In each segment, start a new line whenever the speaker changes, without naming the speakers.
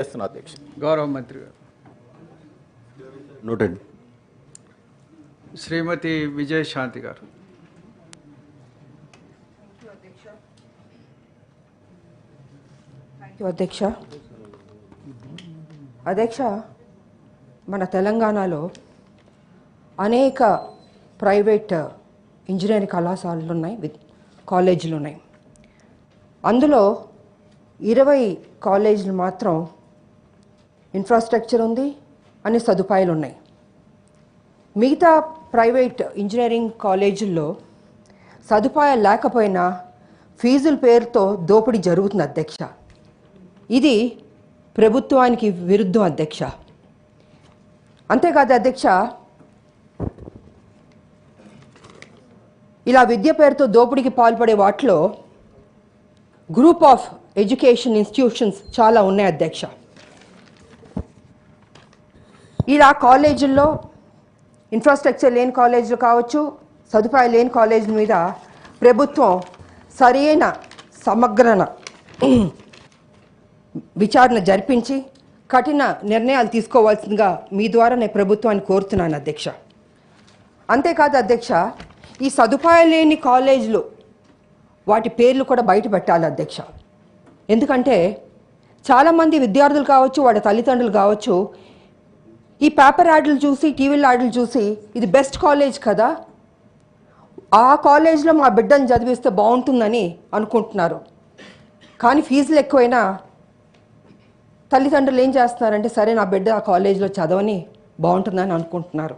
అధ్యక్ష
గౌరవ మంత్రి గారు
నోటెడ్.
శ్రీమతి విజయశాంతి గారు.
అధ్యక్ష అధ్యక్ష మన తెలంగాణలో అనేక ప్రైవేట్ ఇంజనీరింగ్ కళాశాలలు ఉన్నాయి, కాలేజీలు ఉన్నాయి. అందులో 20 కాలేజీలు మాత్రం ఇన్ఫ్రాస్ట్రక్చర్ ఉంది, అన్ని సదుపాయాలు ఉన్నాయి. మిగతా ప్రైవేట్ ఇంజనీరింగ్ కాలేజీల్లో సదుపాయాలు లేకపోయినా ఫీజుల పేరుతో దోపిడీ జరుగుతుంది అధ్యక్ష. ఇది ప్రభుత్వానికి విరుద్ధం అధ్యక్ష. అంతేకాదు అధ్యక్ష, ఇలా విద్య పేరుతో దోపిడీకి పాల్పడే వాటిలో గ్రూప్ ఆఫ్ ఎడ్యుకేషన్ ఇన్స్టిట్యూషన్స్ చాలా ఉన్నాయి అధ్యక్ష. ఇలా కాలేజీల్లో ఇన్ఫ్రాస్ట్రక్చర్ లేని కాలేజీలు కావచ్చు, సదుపాయాలు లేని కాలేజీల మీద ప్రభుత్వం సరైన సమగ్రన విచారణ జరిపించి కఠిన నిర్ణయాలు తీసుకోవాల్సిందిగా మీ ద్వారా నేను ప్రభుత్వాన్ని కోరుతున్నాను అధ్యక్ష. అంతేకాదు అధ్యక్ష, ఈ సదుపాయాలు లేని కాలేజీలు వాటి పేర్లు కూడా బయట పెట్టాలి అధ్యక్ష. ఎందుకంటే చాలామంది విద్యార్థులు కావచ్చు, వాళ్ళ తల్లిదండ్రులు కావచ్చు, ఈ పేపర్ యాడ్లు చూసి, టీవీల యాడ్లు చూసి ఇది బెస్ట్ కాలేజ్ కదా, ఆ కాలేజ్లో మా బిడ్డను చదివిస్తే బాగుంటుందని అనుకుంటున్నారు. కానీ ఫీజులు ఎక్కువైనా తల్లిదండ్రులు ఏం చేస్తున్నారంటే, సరే నా బిడ్డ ఆ కాలేజ్లో చదవని బాగుంటుందని అనుకుంటున్నారు.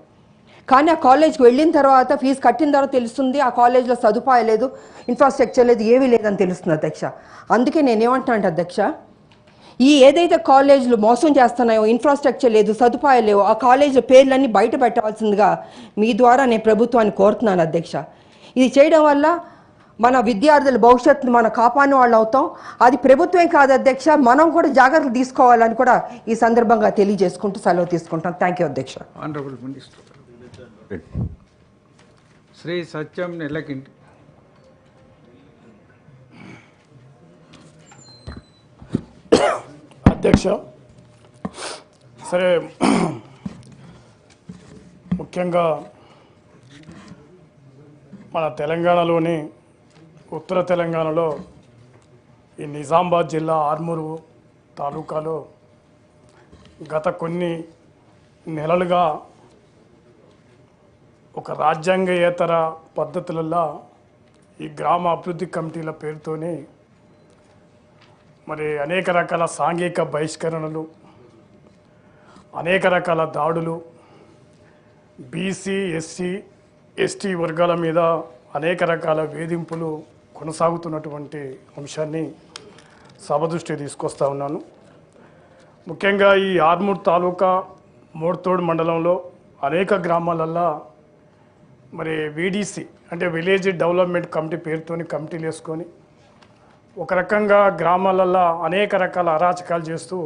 కానీ ఆ కాలేజ్కి వెళ్ళిన తర్వాత, ఫీజు కట్టిన తర్వాత తెలుస్తుంది ఆ కాలేజ్లో సదుపాయం లేదు, ఇన్ఫ్రాస్ట్రక్చర్ లేదు, ఏమీ లేదని తెలుస్తుంది అధ్యక్ష. అందుకే నేనేమంటానంటే అధ్యక్ష, ఈ ఏదైతే కాలేజీలు మోసం చేస్తున్నాయో, ఇన్ఫ్రాస్ట్రక్చర్ లేదు, సదుపాయాలు లేవు, ఆ కాలేజీల పేర్లన్నీ బయట పెట్టాల్సిందిగా మీ ద్వారా నేను ప్రభుత్వాన్ని కోరుతున్నాను అధ్యక్ష. ఇది చేయడం వల్ల మన విద్యార్థుల భవిష్యత్తును మనం కాపాడిన వాళ్ళు అవుతాం. అది ప్రభుత్వం కాదు అధ్యక్ష, మనం కూడా జాగ్రత్తలు తీసుకోవాలని కూడా ఈ సందర్భంగా తెలియజేసుకుంటూ సెలవు తీసుకుంటాం. థ్యాంక్ యూ అధ్యక్ష.
ఆనరబుల్ మినిస్టర్ శ్రీ సత్యం నెల్లకింటి.
అధ్యక్ష, సరే ముఖ్యంగా మన తెలంగాణలోని ఉత్తర తెలంగాణలో ఈ నిజామాబాద్ జిల్లా ఆర్మూరు తాలూకాలో గత కొన్ని నెలలుగా ఒక రాజ్యాంగేతర పద్ధతులలో ఈ గ్రామ అభివృద్ధి కమిటీల పేరుతోని మరి అనేక రకాల సాంఘిక బహిష్కరణలు, అనేక రకాల దాడులు, బీసీ, ఎస్సీ, ఎస్టీ వర్గాల మీద అనేక రకాల వేధింపులు కొనసాగుతున్నటువంటి అంశాన్ని సభ దృష్టి తీసుకొస్తా ఉన్నాను. ముఖ్యంగా ఈ ఆర్మూర్ తాలూకా మోర్తోడ్ మండలంలో అనేక గ్రామాలల్లో మరి వీడీసీ అంటే విలేజ్ డెవలప్మెంట్ కమిటీ పేరుతోని కమిటీలు వేసుకొని ఒక రకంగా గ్రామాలల్లో అనేక రకాల అరాచకాలు చేస్తూ